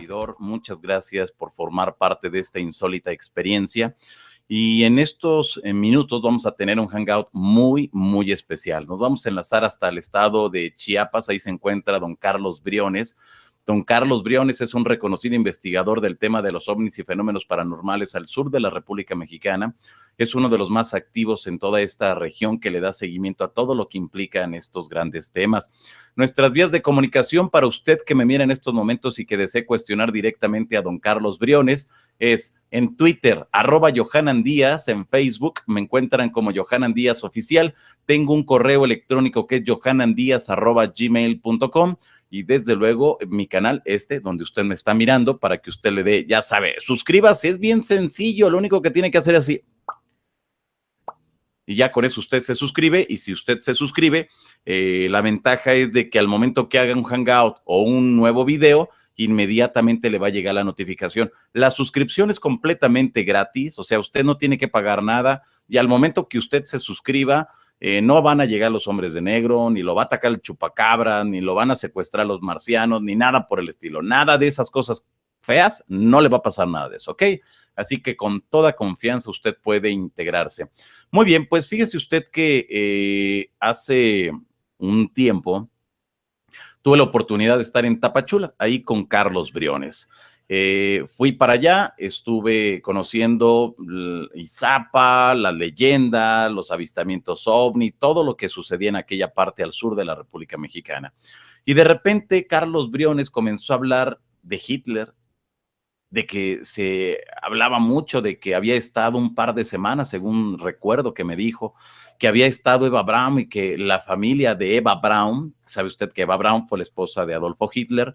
servidor. Muchas gracias por formar parte de esta insólita experiencia. Y en estos minutos vamos a tener un hangout muy, muy especial. Nos vamos a enlazar hasta el estado de Chiapas. Ahí se encuentra don Carlos Briones. Don Carlos Briones es un reconocido investigador del tema de los ovnis y fenómenos paranormales al sur de la República Mexicana. Es uno de los más activos en toda esta región que le da seguimiento a todo lo que implican estos grandes temas. Nuestras vías de comunicación para usted que me mira en estos momentos y que desee cuestionar directamente a don Carlos Briones es en Twitter, @JohananDíaz, en Facebook me encuentran como Johanan Díaz Oficial. Tengo un correo electrónico que es johanandiaz@gmail.com. Y desde luego mi canal donde usted me está mirando, para que usted le dé, ya sabe, suscríbase, es bien sencillo, lo único que tiene que hacer es así. Y ya con eso usted se suscribe, y si usted se suscribe, la ventaja es de que al momento que haga un hangout o un nuevo video, inmediatamente le va a llegar la notificación. La suscripción es completamente gratis, o sea, usted no tiene que pagar nada, y al momento que usted se suscriba, no van a llegar los hombres de negro, ni lo va a atacar el chupacabra, ni lo van a secuestrar los marcianos, ni nada por el estilo. Nada de esas cosas feas, no le va a pasar nada de eso, ¿ok? Así que con toda confianza usted puede integrarse. Muy bien, pues fíjese usted que hace un tiempo tuve la oportunidad de estar en Tapachula, ahí con Carlos Briones. Fui para allá, estuve conociendo Izapa, la leyenda, los avistamientos ovni, todo lo que sucedía en aquella parte al sur de la República Mexicana. Y de repente Carlos Briones comenzó a hablar de Hitler, de que se hablaba mucho de que había estado un par de semanas, según recuerdo que me dijo, que había estado Eva Braun y que la familia de Eva Braun, sabe usted que Eva Braun fue la esposa de Adolfo Hitler,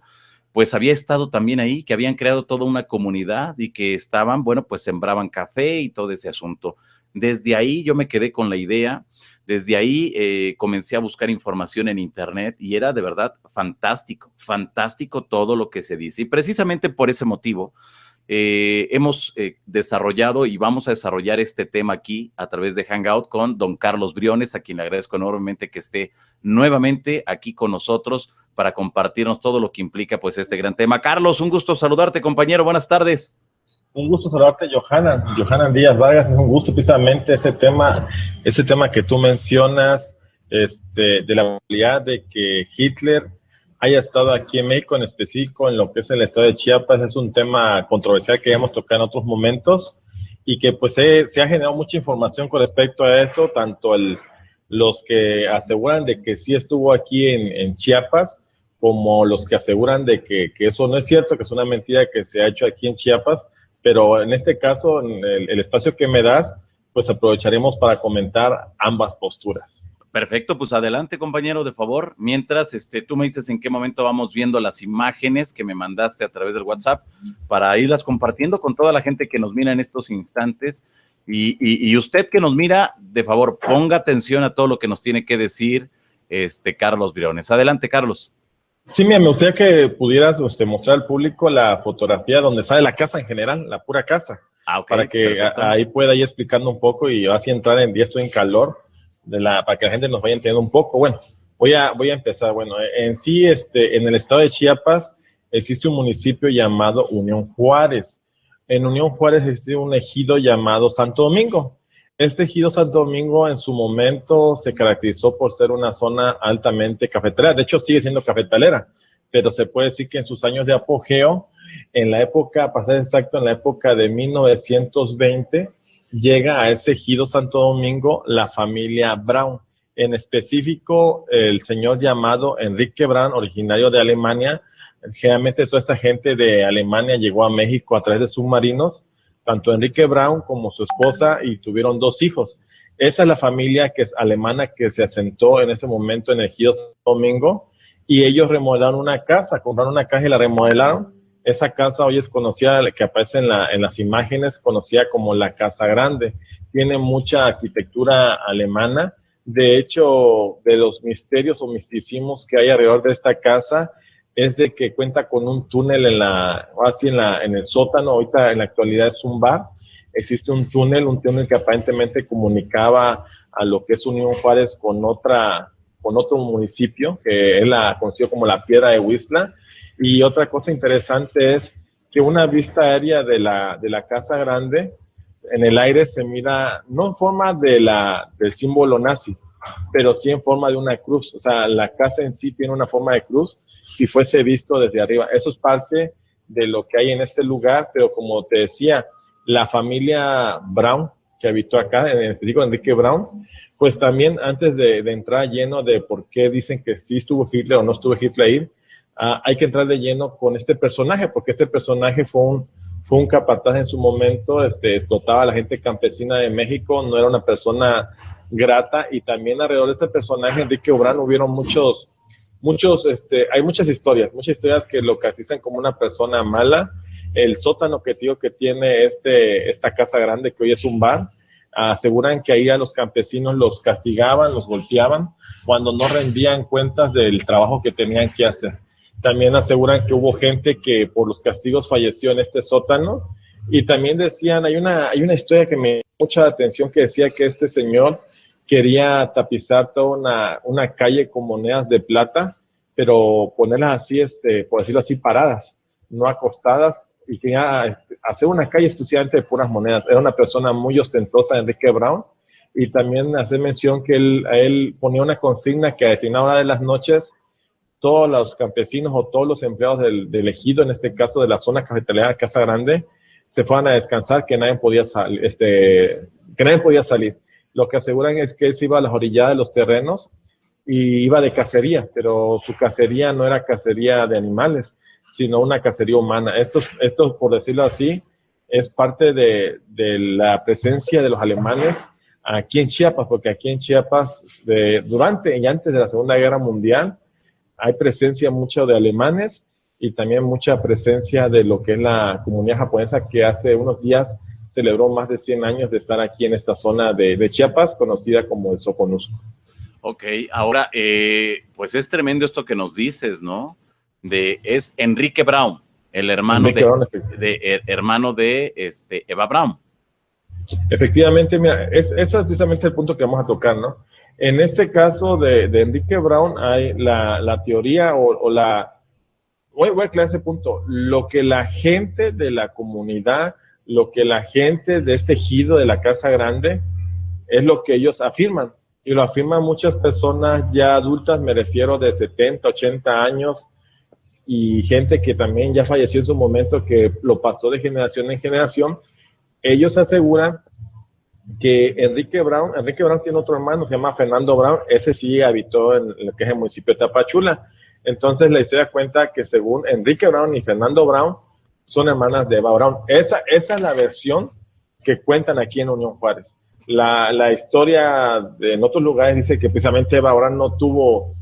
pues había estado también ahí, que habían creado toda una comunidad y que estaban, bueno, pues sembraban café y todo ese asunto. Desde ahí yo me quedé con la idea, desde ahí comencé a buscar información en internet y era de verdad fantástico, fantástico todo lo que se dice. Y precisamente por ese motivo hemos desarrollado y vamos a desarrollar este tema aquí a través de Hangout con don Carlos Briones, a quien le agradezco enormemente que esté nuevamente aquí con nosotros para compartirnos todo lo que implica pues este gran tema. Carlos, un gusto saludarte, compañero, buenas tardes. Un gusto saludarte, Johanan Díaz Vargas. Es un gusto precisamente ese tema que tú mencionas, de la probabilidad de que Hitler haya estado aquí en México, en específico en lo que es el estado de Chiapas. Es un tema controversial que hemos tocado en otros momentos y que pues se ha generado mucha información con respecto a esto, tanto los que aseguran de que sí estuvo aquí en Chiapas, como los que aseguran de que eso no es cierto, que es una mentira que se ha hecho aquí en Chiapas. Pero en este caso, en el espacio que me das, pues aprovecharemos para comentar ambas posturas. Perfecto, pues adelante, compañero, de favor. Mientras tú me dices en qué momento vamos viendo las imágenes que me mandaste a través del WhatsApp para irlas compartiendo con toda la gente que nos mira en estos instantes. Y usted que nos mira, de favor, ponga atención a todo lo que nos tiene que decir Carlos Briones. Adelante, Carlos. Sí, me gustaría que pudieras mostrar al público la fotografía donde sale la casa en general, la pura casa, okay, para que ahí pueda ir explicando un poco y así entrar ya estoy en calor, para que la gente nos vaya entendiendo un poco. Bueno, voy a empezar. Bueno, en sí, en el estado de Chiapas existe un municipio llamado Unión Juárez. En Unión Juárez existe un ejido llamado Santo Domingo. Este ejido Santo Domingo en su momento se caracterizó por ser una zona altamente cafetalera. De hecho, sigue siendo cafetalera, pero se puede decir que en sus años de apogeo, en la época, para ser exacto, en la época de 1920, llega a ese ejido Santo Domingo la familia Braun. En específico, el señor llamado Enrique Braun, originario de Alemania. Generalmente toda esta gente de Alemania llegó a México a través de submarinos, tanto Enrique Braun como su esposa, y tuvieron 2 hijos. Esa es la familia que es alemana que se asentó en ese momento en el ejido Santo Domingo, y ellos remodelaron una casa, compraron una casa y la remodelaron. Esa casa hoy es conocida, que aparece en las imágenes, conocida como la Casa Grande. Tiene mucha arquitectura alemana. De hecho, de los misterios o misticismos que hay alrededor de esta casa, es de que cuenta con un túnel en el sótano. Ahorita en la actualidad es un bar. Existe un túnel que aparentemente comunicaba a lo que es Unión Juárez con otro municipio, que es conocido como la Piedra de Huixla. Y otra cosa interesante es que una vista aérea de la Casa Grande, en el aire se mira, no en forma del símbolo nazi, pero sí en forma de una cruz. O sea, la casa en sí tiene una forma de cruz, si fuese visto desde arriba. Eso es parte de lo que hay en este lugar, pero como te decía, la familia Brown, que habitó acá, en específico Enrique Brown, pues también antes de entrar lleno de por qué dicen que sí estuvo Hitler o no estuvo Hitler ahí, hay que entrar de lleno con este personaje, porque este personaje fue un capataz en su momento, explotaba a la gente campesina de México, no era una persona grata, y también alrededor de este personaje, Enrique Brown, hubieron hay muchas historias que lo caracterizan como una persona mala. El sótano que tiene esta Casa Grande, que hoy es un bar, aseguran que ahí a los campesinos los castigaban, los golpeaban cuando no rendían cuentas del trabajo que tenían que hacer. También aseguran que hubo gente que por los castigos falleció en este sótano, y también decían, hay una historia que me llamó mucha atención, que decía que este señor quería tapizar toda una calle con monedas de plata, pero ponerlas así, por decirlo así, paradas, no acostadas, y quería hacer una calle exclusivamente de puras monedas. Era una persona muy ostentosa, Enrique Brown, y también hace mención que él ponía una consigna que a determinada hora de las noches todos los campesinos o todos los empleados del ejido, en este caso de la zona cafetalera Casa Grande, se fueran a descansar, que nadie podía salir. Lo que aseguran es que él se iba a las orilladas de los terrenos y iba de cacería, pero su cacería no era cacería de animales, sino una cacería humana. Esto, por decirlo así, es parte de la presencia de los alemanes aquí en Chiapas, porque aquí en Chiapas, durante y antes de la Segunda Guerra Mundial, hay presencia mucho de alemanes y también mucha presencia de lo que es la comunidad japonesa, que hace unos días celebró más de 100 años de estar aquí en esta zona de Chiapas, conocida como el Soconusco. Ok, ahora, pues es tremendo esto que nos dices, ¿no? Es Enrique Brown, el hermano hermano de Eva Braun. Efectivamente, mira, ese es precisamente el punto que vamos a tocar, ¿no? En este caso de Enrique Brown hay la teoría voy a aclarar ese punto, lo que la gente de la comunidad, lo que la gente de este ejido de la Casa Grande, es lo que ellos afirman, y lo afirman muchas personas ya adultas, me refiero de 70, 80 años, y gente que también ya falleció en su momento, que lo pasó de generación en generación. Ellos aseguran que Enrique Brown tiene otro hermano, se llama Fernando Brown, ese sí habitó en lo que es el municipio de Tapachula. Entonces la historia cuenta que según Enrique Brown y Fernando Brown son hermanas de Eva Brown. Esa es la versión que cuentan aquí en Unión Juárez. La historia en otros lugares dice que precisamente Eva Brown no tuvo,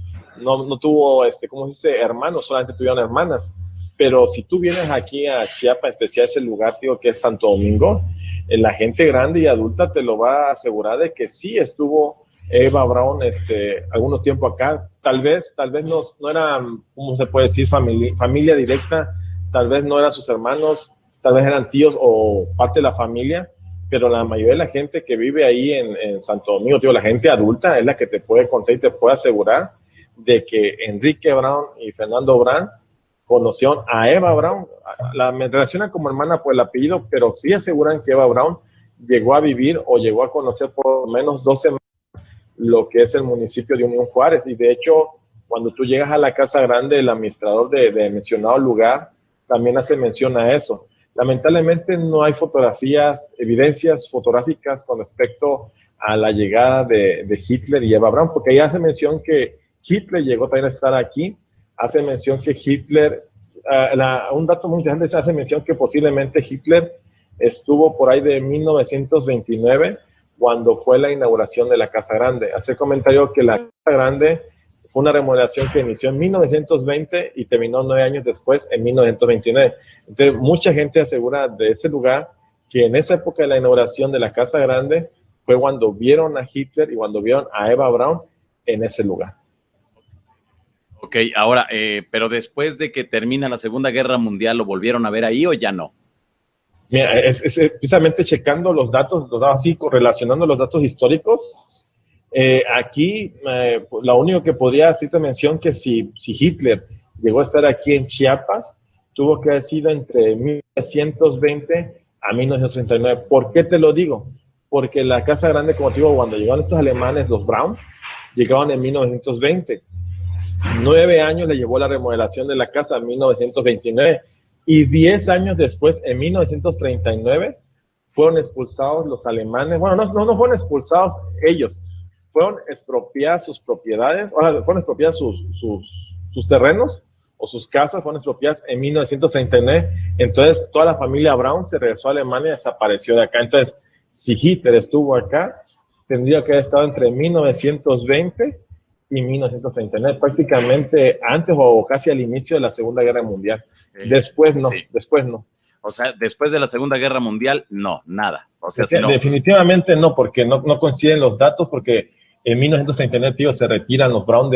¿cómo se dice? Hermanos, solamente tuvieron hermanas. Pero si tú vienes aquí a Chiapas, especial ese lugar, tío, que es Santo Domingo, la gente grande y adulta te lo va a asegurar de que sí estuvo Eva Braun algunos tiempo acá. Tal vez no era, ¿cómo se puede decir? Familia directa, tal vez no eran sus hermanos, tal vez eran tíos o parte de la familia, pero la mayoría de la gente que vive ahí en Santo Domingo, tío, la gente adulta es la que te puede contar y te puede asegurar de que Enrique Brown y Fernando Brown conocieron a Eva Braun. Me relacionan como hermana por el apellido, pero sí aseguran que Eva Braun llegó a vivir o llegó a conocer por lo menos 2 semanas lo que es el municipio de Unión Juárez. Y de hecho, cuando tú llegas a la Casa Grande, el administrador de mencionado lugar también hace mención a eso. Lamentablemente no hay evidencias fotográficas con respecto a la llegada de Hitler y Eva Braun, porque ahí hace mención que Hitler llegó también a estar aquí. Hace mención que Hitler, un dato muy interesante, se hace mención que posiblemente Hitler estuvo por ahí de 1929, cuando fue la inauguración de la Casa Grande. Hace comentario que la Casa Grande fue una remodelación que inició en 1920 y terminó 9 años después, en 1929. Entonces, mucha gente asegura de ese lugar que en esa época de la inauguración de la Casa Grande fue cuando vieron a Hitler y cuando vieron a Eva Braun en ese lugar. Ok, ahora, pero después de que termina la Segunda Guerra Mundial, ¿lo volvieron a ver ahí o ya no? Mira, es precisamente checando los datos, así correlacionando los datos históricos. Aquí, lo único que podría hacerte mención que si Hitler llegó a estar aquí en Chiapas, tuvo que haber sido entre 1920 a 1939. ¿Por qué te lo digo? Porque la Casa Grande, como te digo, cuando llegaron estos alemanes, los Braun, llegaron en 1920. 9 años le llevó la remodelación de la casa en 1929 y 10 años después, en 1939, fueron expulsados los alemanes. Bueno, no fueron expulsados ellos, fueron expropiadas sus propiedades, o sea, fueron expropiadas sus terrenos o sus casas, fueron expropiadas en 1939. Entonces, toda la familia Braun se regresó a Alemania y desapareció de acá. Entonces, si Hitler estuvo acá, tendría que haber estado entre 1920 y 1939, prácticamente antes o casi al inicio de la Segunda Guerra Mundial. Después no, sí. Después no. O sea, después de la Segunda Guerra Mundial, no, nada. O sea, definitivamente no, porque no coinciden los datos, porque en 1939, tío, se retiran los Braun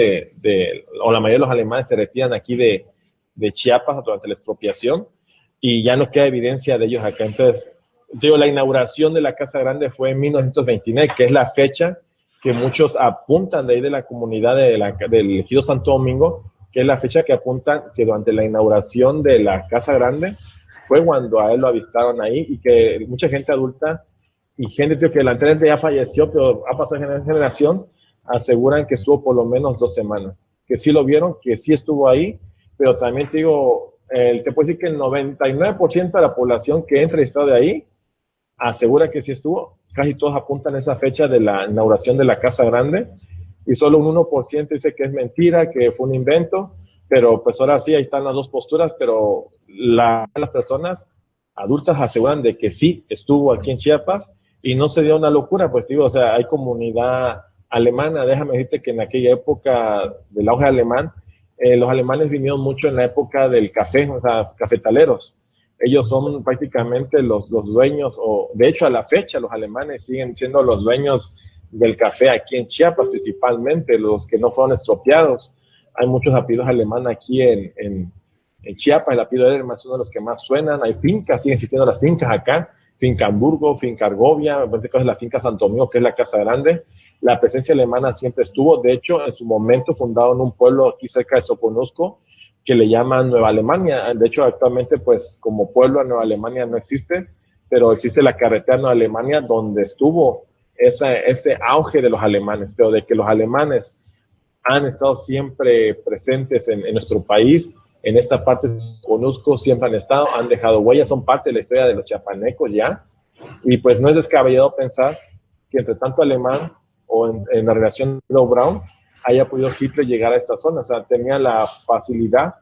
o la mayoría de los alemanes se retiran aquí de Chiapas durante la expropiación, y ya no queda evidencia de ellos acá. Entonces, digo, la inauguración de la Casa Grande fue en 1929, que es la fecha que muchos apuntan de ahí de la comunidad del Ejido Santo Domingo, que es la fecha que apuntan que durante la inauguración de la Casa Grande fue cuando a él lo avistaron ahí, y que mucha gente adulta y gente, tío, que la anterior ya falleció, pero ha pasado de generación, aseguran que estuvo por lo menos 2 semanas, que sí lo vieron, que sí estuvo ahí, pero también te digo, te puedo decir que el 99% de la población que he entrevistado de ahí asegura que sí estuvo. Casi todos apuntan a esa fecha de la inauguración de la Casa Grande, y solo un 1% dice que es mentira, que fue un invento. Pero pues ahora sí, ahí están las dos posturas, pero las personas adultas aseguran de que sí estuvo aquí en Chiapas y no se dio una locura, pues digo, o sea, hay comunidad alemana. Déjame decirte que en aquella época del auge alemán, los alemanes vinieron mucho en la época del café, o sea, cafetaleros. Ellos son prácticamente los dueños, o de hecho a la fecha los alemanes siguen siendo los dueños del café aquí en Chiapas, principalmente los que no fueron expropiados. Hay muchos apellidos alemanes aquí en Chiapas. El apellido Ederman es uno de los que más suenan. Hay fincas, siguen existiendo las fincas acá. Finca Hamburgo, Finca Argovia, en este caso es la Finca Santo Domingo, que es la Casa Grande. La presencia alemana siempre estuvo. De hecho, en su momento fundaron un pueblo aquí cerca de Soconusco que le llaman Nueva Alemania. De hecho, actualmente, pues, como pueblo, Nueva Alemania no existe, pero existe la carretera Nueva Alemania, donde estuvo ese auge de los alemanes. Pero de que los alemanes han estado siempre presentes en nuestro país, en esta parte de Soconusco siempre han estado, han dejado huellas, son parte de la historia de los chiapanecos ya, y pues no es descabellado pensar que entre tanto alemán o en la relación de Braun haya podido Hitler llegar a esta zona. O sea, tenía la facilidad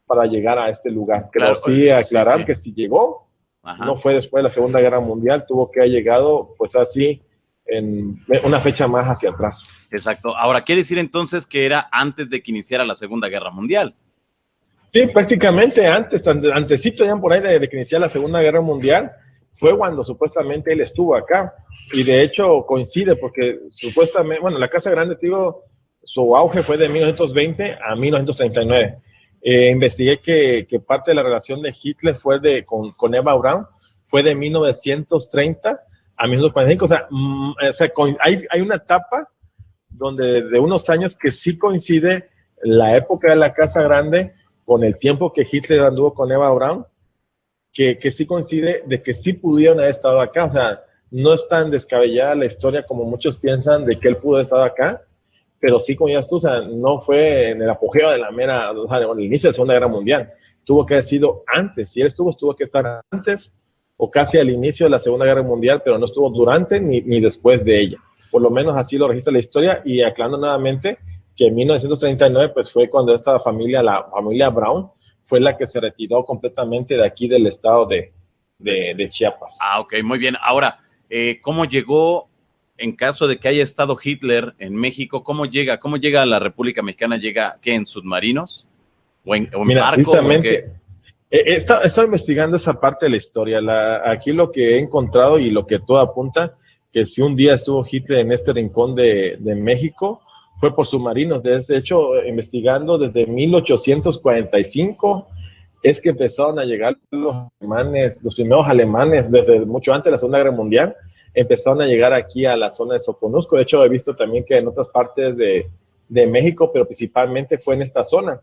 para llegar a este lugar. Pero claro, sí aclarar que si llegó, no fue después de la Segunda Guerra Mundial, tuvo que haber llegado pues así en una fecha más hacia atrás. Exacto. Ahora, ¿quiere decir entonces que era antes de que iniciara la Segunda Guerra Mundial? Sí, prácticamente antesito ya por ahí de que iniciara la Segunda Guerra Mundial, fue cuando supuestamente él estuvo acá. Y de hecho coincide porque supuestamente, bueno, la Casa Grande, digo, su auge fue de 1920 a 1939. Investigué que parte de la relación de Hitler fue con Eva Braun, fue de 1930 a 1945. O sea, hay una etapa donde de unos años que sí coincide la época de la Casa Grande con el tiempo que Hitler anduvo con Eva Braun, que sí coincide de que sí pudieron haber estado acá. O sea, no es tan descabellada la historia como muchos piensan de que él pudo haber estado acá, pero sí, como ya tú, o sea, no fue en el apogeo de la mera, o sea, en el inicio de la Segunda Guerra Mundial. Tuvo que haber sido antes. Si él tuvo que estar antes o casi al inicio de la Segunda Guerra Mundial, pero no estuvo durante ni después de ella. Por lo menos así lo registra la historia. Y aclarando nuevamente que en 1939 pues fue cuando esta familia, la familia Braun, fue la que se retiró completamente de aquí del estado de Chiapas. Ah, ok, muy bien. Ahora, ¿cómo llegó, en caso de que haya estado Hitler en México, cómo llega a la República Mexicana? ¿Llega qué, en submarinos? ¿O en barco? Precisamente, he estado investigando esa parte de la historia. Aquí lo que he encontrado y lo que todo apunta, que si un día estuvo Hitler en este rincón de México, fue por submarinos. De hecho, investigando desde 1845, es que empezaron a llegar los alemanes, los primeros alemanes, desde mucho antes de la Segunda Guerra Mundial, empezaron a llegar aquí a la zona de Soconusco. De hecho, he visto también que en otras partes de México, pero principalmente fue en esta zona.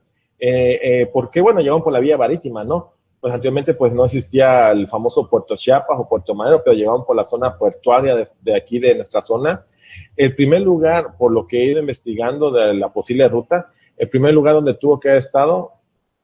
Porque, bueno, llegaron por la vía marítima, ¿no? pues anteriormente pues no existía el famoso Puerto Chiapas o Puerto Madero, pero llegaban por la zona portuaria de aquí de nuestra zona. El primer lugar, por lo que he ido investigando de la posible ruta, el primer lugar donde tuvo que haber estado,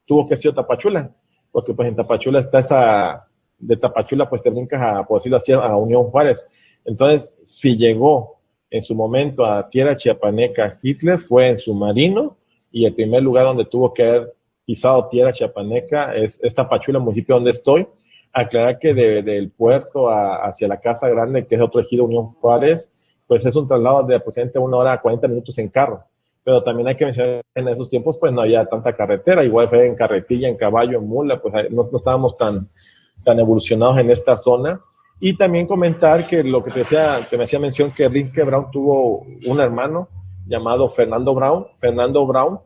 tuvo que ser Tapachula, porque pues en Tapachula está esa, de Tapachula pues te brincas a, por decirlo así, a Unión Juárez. Entonces, si llegó en su momento a tierra chiapaneca Hitler, fue en submarino, y el primer lugar donde tuvo que haber pisado tierra chiapaneca es Tapachula, municipio donde estoy. Aclarar que del puerto hacia la Casa Grande, que es otro ejido Unión Juárez, pues es un traslado de aproximadamente 1 hora a 40 minutos en carro. Pero también hay que mencionar que en esos tiempos pues no había tanta carretera, igual fue en carretilla, en caballo, en mula, pues no estábamos tan evolucionados en esta zona. Y también comentar que lo que me hacía mención, que Enrique Brown tuvo un hermano llamado Fernando Brown. Fernando Brown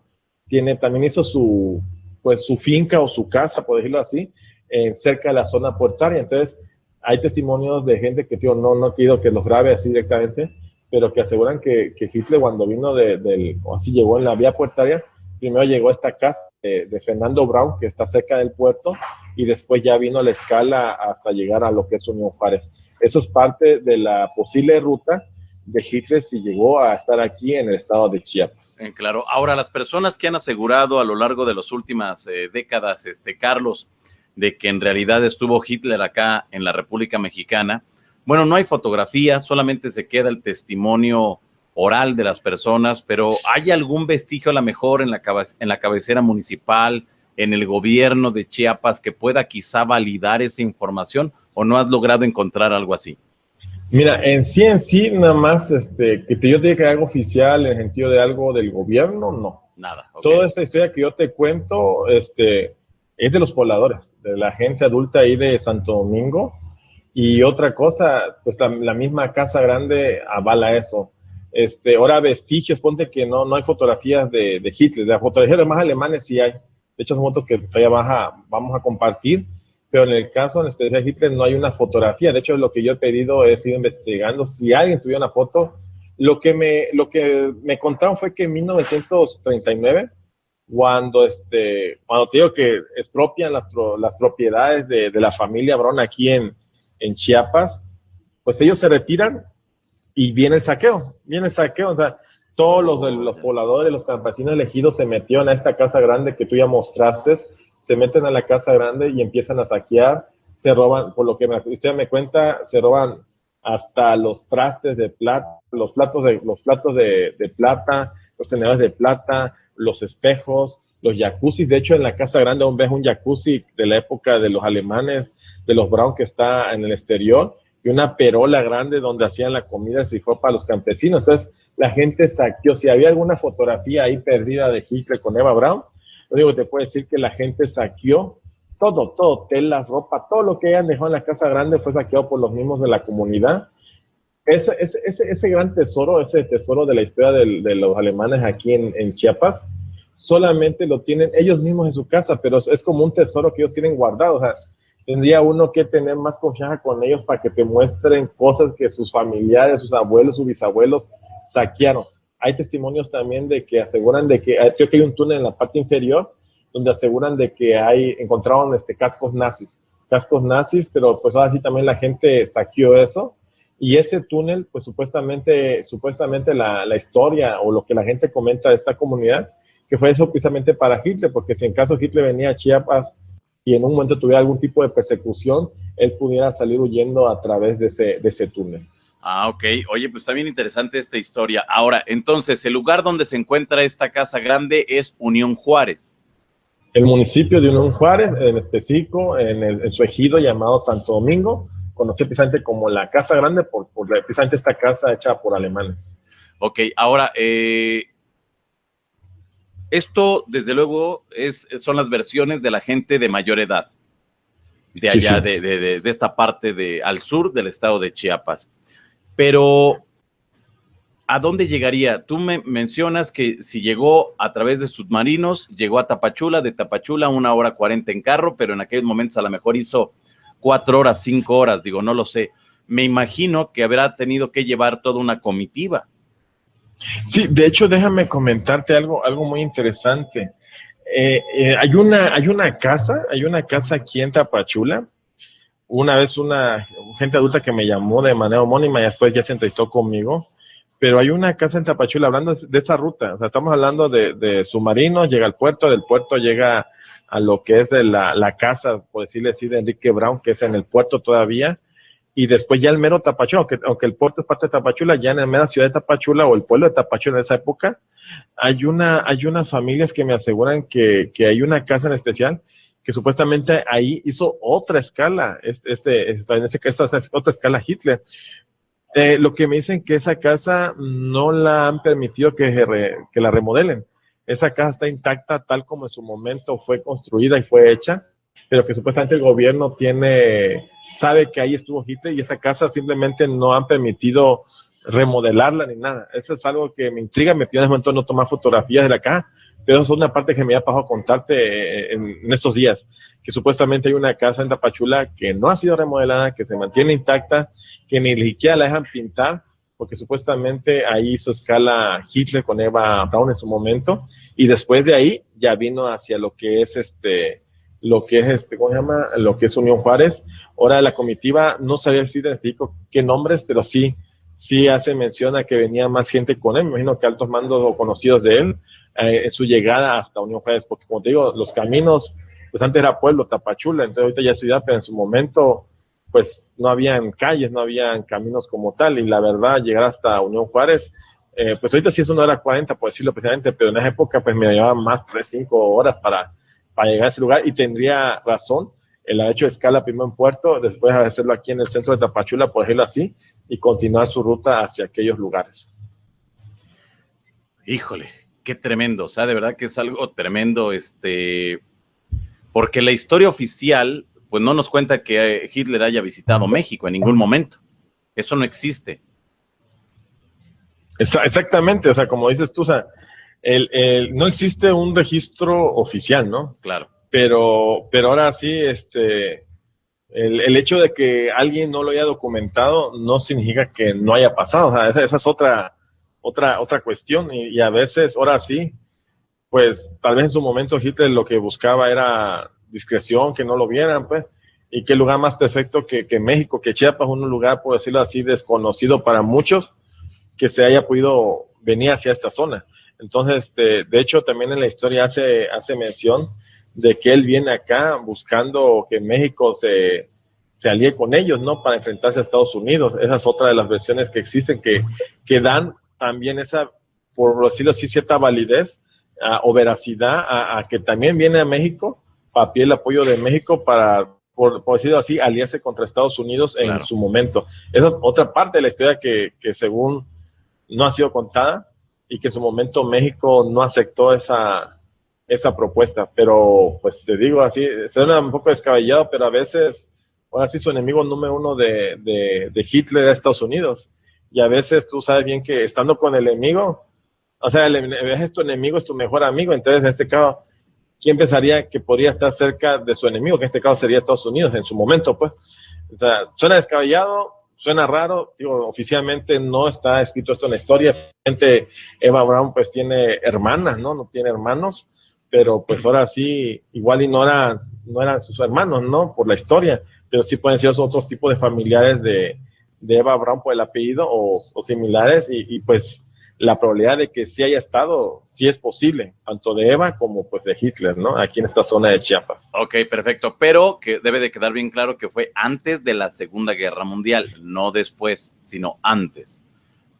también hizo su finca o su casa, por decirlo así, cerca de la zona portuaria. Entonces, hay testimonios de gente que no quiero que los grabe así directamente, pero que aseguran que Hitler, cuando vino o así llegó en la vía portuaria, primero llegó a esta casa de Fernando Brown, que está cerca del puerto, y después ya vino a la escala hasta llegar a lo que es Unión Juárez. Eso es parte de la posible ruta de Hitler si llegó a estar aquí en el estado de Chiapas. Claro. Ahora, las personas que han asegurado a lo largo de las últimas décadas, Carlos, de que en realidad estuvo Hitler acá en la República Mexicana, bueno, no hay fotografías, solamente se queda el testimonio oral de las personas, pero ¿hay algún vestigio a lo mejor en la cabecera municipal, en el gobierno de Chiapas, que pueda quizá validar esa información, o no has logrado encontrar algo así? Mira, en sí, nada más que yo te diga que algo oficial en el sentido de algo del gobierno, no. Nada. Okay. Toda esta historia que yo te cuento, es de los pobladores, de la gente adulta ahí de Santo Domingo. Y otra cosa, pues la misma Casa Grande avala eso. Ahora vestigios, ponte que no hay fotografías de Hitler, de las fotografías de más alemanes sí hay. De hecho, son fotos que todavía vamos a compartir, pero en el caso en especial de Hitler no hay una fotografía. De hecho, lo que yo he pedido es ir investigando si alguien tuviera una foto. Lo que me contaron fue que en 1939, cuando te digo que expropian las propiedades de la familia Brown aquí en Chiapas, pues ellos se retiran y viene el saqueo, o sea, todos los pobladores, los campesinos elegidos se metieron a esta Casa Grande que tú ya mostraste, se meten a la Casa Grande y empiezan a saquear, se roban, por lo que usted me cuenta, se roban hasta los trastes de plata, los platos de plata, los tenedores de plata, los espejos, los jacuzzis. De hecho, en la Casa Grande aún ves un jacuzzi de la época de los alemanes, de los Brown, que está en el exterior, y una perola grande donde hacían la comida de frijol para los campesinos. Entonces, la gente saqueó. Si había alguna fotografía ahí perdida de Hitler con Eva Braun, lo único que te puedo decir que la gente saqueó todo, telas, ropa, todo lo que hayan dejado en la Casa Grande fue saqueado por los mismos de la comunidad. Ese gran tesoro, ese tesoro de la historia de los alemanes aquí en Chiapas, solamente lo tienen ellos mismos en su casa, pero es como un tesoro que ellos tienen guardado. O sea, tendría uno que tener más confianza con ellos para que te muestren cosas que sus familiares, sus abuelos, sus bisabuelos saquearon. Hay testimonios también de que aseguran de que creo que hay un túnel en la parte inferior donde aseguran de que encontraron cascos nazis, pero pues ahora sí también la gente saqueó eso. Y ese túnel, pues supuestamente la historia o lo que la gente comenta de esta comunidad, que fue eso precisamente para Hitler, porque si en caso Hitler venía a Chiapas y en un momento tuviera algún tipo de persecución, él pudiera salir huyendo a través de ese túnel. Ah, ok. Oye, pues está bien interesante esta historia. Ahora, entonces, el lugar donde se encuentra esta Casa Grande es Unión Juárez. El municipio de Unión Juárez, en específico, en su ejido llamado Santo Domingo, conocido precisamente como la Casa Grande por precisamente esta casa hecha por alemanes. Ok, ahora, esto, desde luego, son las versiones de la gente de mayor edad, de allá, sí. de esta parte al sur del estado de Chiapas. Pero, ¿a dónde llegaría? Tú me mencionas que si llegó a través de submarinos, llegó a Tapachula, de Tapachula 1 hora 40 en carro, pero en aquellos momentos a lo mejor hizo 4 horas, 5 horas, digo, no lo sé. Me imagino que habrá tenido que llevar toda una comitiva. Sí, de hecho, déjame comentarte algo muy interesante. Hay una casa aquí en Tapachula. Una vez una gente adulta que me llamó de manera homónima y después ya se entrevistó conmigo, pero hay una casa en Tapachula hablando de esa ruta. O sea, estamos hablando de Submarino, llega al puerto, del puerto llega a lo que es de la casa, por decirle así, de Enrique Brown, que es en el puerto todavía, y después ya el mero Tapachula, aunque el puerto es parte de Tapachula, ya en la mera ciudad de Tapachula o el pueblo de Tapachula en esa época, hay unas familias que me aseguran que hay una casa en especial que supuestamente ahí hizo otra escala, en ese caso, otra escala Hitler. Lo que me dicen que esa casa no la han permitido que la remodelen. Esa casa está intacta tal como en su momento fue construida y fue hecha, pero que supuestamente el gobierno sabe que ahí estuvo Hitler y esa casa simplemente no han permitido remodelarla ni nada. Eso es algo que me intriga, me piden en momento no tomar fotografías de acá, pero eso es una parte que me ha pasado a contarte en estos días, que supuestamente hay una casa en Tapachula que no ha sido remodelada, que se mantiene intacta, que ni siquiera la dejan pintar, porque supuestamente ahí hizo escala Hitler con Eva Braun en su momento, y después de ahí ya vino hacia lo que es ¿cómo se llama? Lo que es Unión Juárez. Ahora la comitiva, no sabía si identifico qué nombres, pero sí hace mención a que venía más gente con él, me imagino que altos mandos o conocidos de él, en su llegada hasta Unión Juárez, porque como te digo, los caminos, pues antes era pueblo, Tapachula, entonces ahorita ya es ciudad, pero en su momento, pues no habían calles, no habían caminos como tal, y la verdad, llegar hasta Unión Juárez, pues ahorita sí es 1 hora 40, por decirlo precisamente, pero en esa época pues me llevaba más 3, 5 horas para llegar a ese lugar, y tendría razón el haber hecho escala primero en Puerto, después hacerlo aquí en el centro de Tapachula, por decirlo así, y continuar su ruta hacia aquellos lugares. Híjole, qué tremendo, o sea, de verdad que es algo tremendo, porque la historia oficial, pues no nos cuenta que Hitler haya visitado México en ningún momento. Eso no existe. Exactamente, o sea, como dices tú, o sea, no existe un registro oficial, ¿no? Claro. Pero ahora sí, el hecho de que alguien no lo haya documentado no significa que no haya pasado, o sea, esa es otra cuestión, y a veces, ahora sí, pues tal vez en su momento Hitler lo que buscaba era discreción, que no lo vieran, pues, y qué lugar más perfecto que México, que Chiapas, un lugar, por decirlo así, desconocido para muchos, que se haya podido venir hacia esta zona. Entonces, de hecho, también en la historia hace mención de que él viene acá buscando que México se alíe con ellos, ¿no? Para enfrentarse a Estados Unidos. Esa es otra de las versiones que existen, que dan también esa, por decirlo así, cierta validez o veracidad a que también viene a México para pedir el apoyo de México para, por decirlo así, aliarse contra Estados Unidos en su momento. Esa es otra parte de la historia que según no ha sido contada y que en su momento México no aceptó esa propuesta, pero pues te digo así, suena un poco descabellado, pero a veces, ahora sí su enemigo número uno de Hitler es Estados Unidos, y a veces tú sabes bien que estando con el enemigo, o sea, tu enemigo es tu mejor amigo, entonces en este caso, ¿quién pensaría que podría estar cerca de su enemigo? Que en este caso sería Estados Unidos en su momento, pues. O sea, suena descabellado, suena raro, digo, oficialmente no está escrito esto en la historia. Eva Braun pues tiene hermanas, ¿no? No tiene hermanos, pero pues ahora sí, igual y no eran sus hermanos, ¿no? Por la historia, pero sí pueden ser otros tipos de familiares de Eva Braun por el apellido o similares, y pues la probabilidad de que sí haya estado, sí es posible, tanto de Eva como pues de Hitler, ¿no? Aquí en esta zona de Chiapas. Ok, perfecto, pero que debe de quedar bien claro que fue antes de la Segunda Guerra Mundial, no después, sino antes.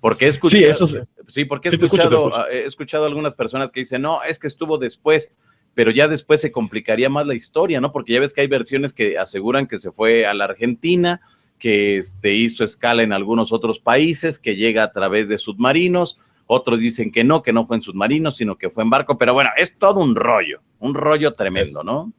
Porque he escuchado, sí, eso sí, porque he escuchado a algunas personas que dicen, no, es que estuvo después, pero ya después se complicaría más la historia, ¿no? Porque ya ves que hay versiones que aseguran que se fue a la Argentina, que hizo escala en algunos otros países, que llega a través de submarinos. Otros dicen que no fue en submarinos, sino que fue en barco, pero bueno, es todo un rollo tremendo, ¿no?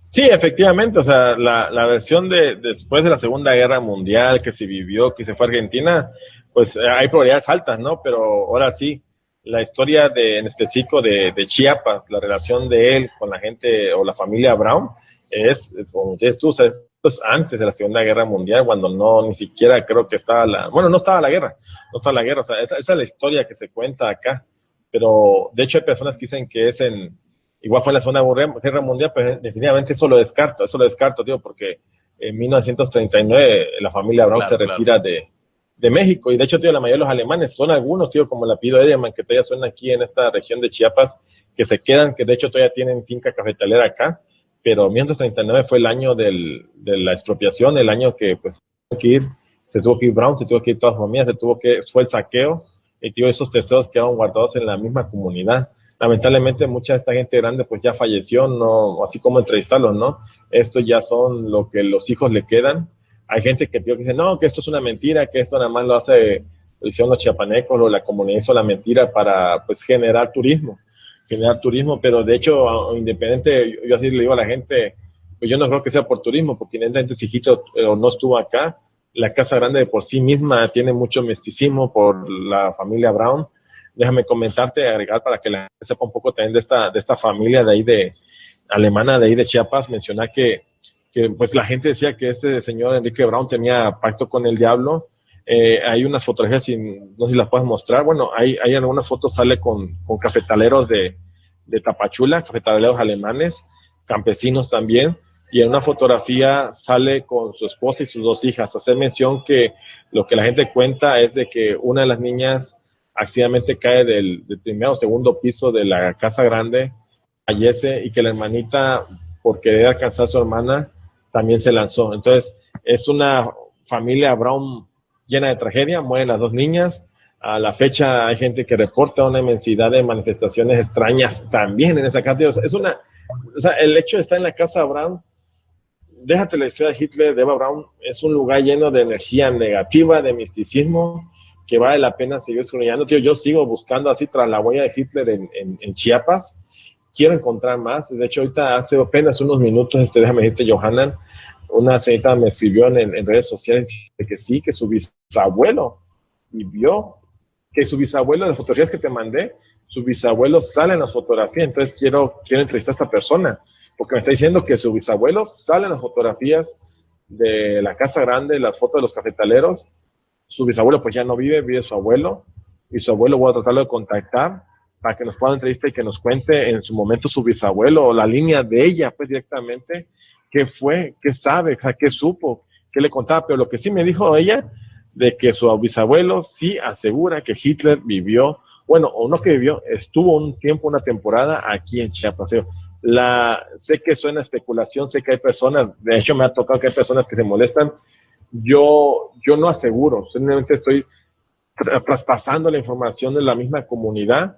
Sí, efectivamente, o sea, la versión después de la Segunda Guerra Mundial, que se vivió, que se fue a Argentina, pues hay probabilidades altas, ¿no? Pero ahora sí, la historia en específico de Chiapas, la relación de él con la gente o la familia Brown, como dices tú, o sea, pues antes de la Segunda Guerra Mundial, cuando ni siquiera creo que estaba no estaba la guerra, o sea, esa es la historia que se cuenta acá, pero de hecho hay personas que dicen que es en igual fue en la Segunda Guerra Mundial, pero definitivamente eso lo descarto, tío, porque en 1939 la familia Brown se retira de México, y de hecho, tío, la mayoría de los alemanes son algunos, tío, como el apellido Edelman, que todavía suena aquí en esta región de Chiapas, que se quedan, que de hecho todavía tienen finca cafetalera acá, pero 1939 fue el año de la expropiación, el año que pues se tuvo que ir Brown, se tuvo que ir toda su familia, fue el saqueo, y tío, esos tesoros quedaron guardados en la misma comunidad. Lamentablemente mucha de esta gente grande pues ya falleció, no, así como entrevistarlos, ¿no? Esto ya son lo que los hijos le quedan. Hay gente que dice, no, que esto es una mentira, que esto nada más lo hicieron los chiapanecos o la comunidad hizo la mentira para pues generar turismo, pero de hecho, independiente, yo así le digo a la gente, pues yo no creo que sea por turismo, porque independientemente si Hitler no estuvo acá, la Casa Grande de por sí misma tiene mucho misticismo por la familia Brown. Déjame comentarte, agregar para que la gente sepa un poco también de esta familia de ahí alemana, de ahí de Chiapas, mencionar que pues la gente decía que este señor Enrique Brown tenía pacto con el diablo. Hay unas fotografías, no sé si las puedes mostrar, bueno, hay algunas fotos, sale con cafetaleros de Tapachula, cafetaleros alemanes, campesinos también, y en una fotografía sale con su esposa y sus dos hijas. Hacer mención que lo que la gente cuenta es de que una de las niñas accidentalmente cae del primer o segundo piso de la Casa Grande, fallece, y que la hermanita, por querer alcanzar a su hermana, también se lanzó. Entonces, es una familia Brown llena de tragedia, mueren las dos niñas. A la fecha hay gente que reporta una inmensidad de manifestaciones extrañas también en esa casa. O sea, el hecho de estar en la Casa Brown, déjate la historia de Hitler, de Eva Braun, es un lugar lleno de energía negativa, de misticismo, que vale la pena seguir estudiando. Tío, yo sigo buscando así tras la huella de Hitler en Chiapas. Quiero encontrar más. De hecho, ahorita hace apenas unos minutos, déjame decirte, Johanan, una señorita me escribió en redes sociales que sí, que su bisabuelo, y vio que su bisabuelo, las fotografías que te mandé, su bisabuelo sale en las fotografías. Entonces quiero entrevistar a esta persona, porque me está diciendo que su bisabuelo sale en las fotografías de la Casa Grande, las fotos de los cafetaleros. Su bisabuelo pues ya no vive su abuelo, y su abuelo voy a tratarlo de contactar para que nos pueda entrevistar y que nos cuente en su momento su bisabuelo, o la línea de ella pues directamente, qué fue, qué sabe, o sea, qué supo, qué le contaba. Pero lo que sí me dijo ella, de que su bisabuelo sí asegura que Hitler vivió, bueno, o no que vivió, estuvo un tiempo, una temporada aquí en Chiapas. Sé que suena especulación, sé que hay personas, de hecho me ha tocado que hay personas que se molestan. Yo no aseguro, simplemente estoy traspasando la información de la misma comunidad.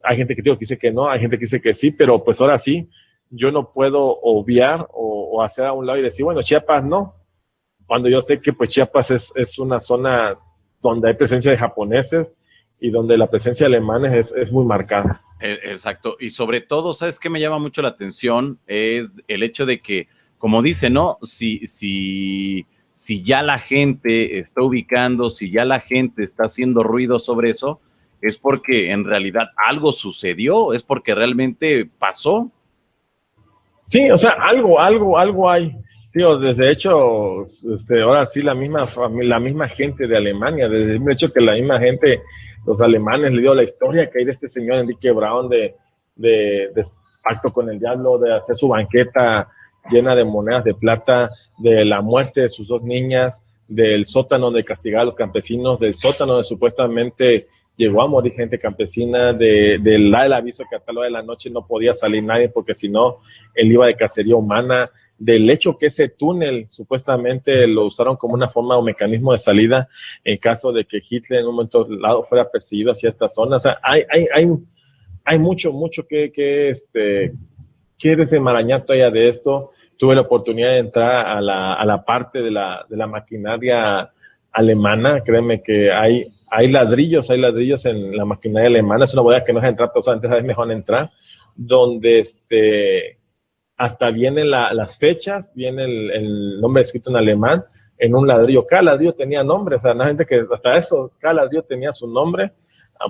Hay gente que dice que no, hay gente que dice que sí, pero pues ahora sí, yo no puedo obviar o hacer a un lado y decir, bueno, Chiapas no, cuando yo sé que pues Chiapas es una zona donde hay presencia de japoneses y donde la presencia de alemanes es muy marcada. Exacto, y sobre todo, ¿sabes qué me llama mucho la atención? Es el hecho de que, como dice, ¿no? Si ya la gente está ubicando, si ya la gente está haciendo ruido sobre eso, es porque en realidad algo sucedió, es porque realmente pasó. Sí, o sea, algo hay. Tío, desde hecho, ahora sí la misma gente de Alemania, desde el hecho que la misma gente, los alemanes, le dio la historia que hay de este señor Enrique Brown de pacto con el diablo, de hacer su banqueta llena de monedas de plata, de la muerte de sus dos niñas, del sótano donde castigaba a los campesinos, del sótano donde supuestamente llegó a morir gente campesina, del aviso que a tal hora de la noche no podía salir nadie porque si no, él iba de cacería humana, del hecho que ese túnel supuestamente lo usaron como una forma o mecanismo de salida en caso de que Hitler en un momento dado fuera perseguido hacia esta zona. O sea, hay mucho que desenmarañar todavía de esto. Tuve la oportunidad de entrar a la parte de la maquinaria alemana. Créeme que hay ladrillos en la maquinaria alemana. Es una bodega que no es entrar, pero antes es mejor entrar, donde hasta vienen las fechas, viene el nombre escrito en alemán en un ladrillo. Cada ladrillo tenía nombre, o sea, la gente que hasta eso, cada ladrillo tenía su nombre.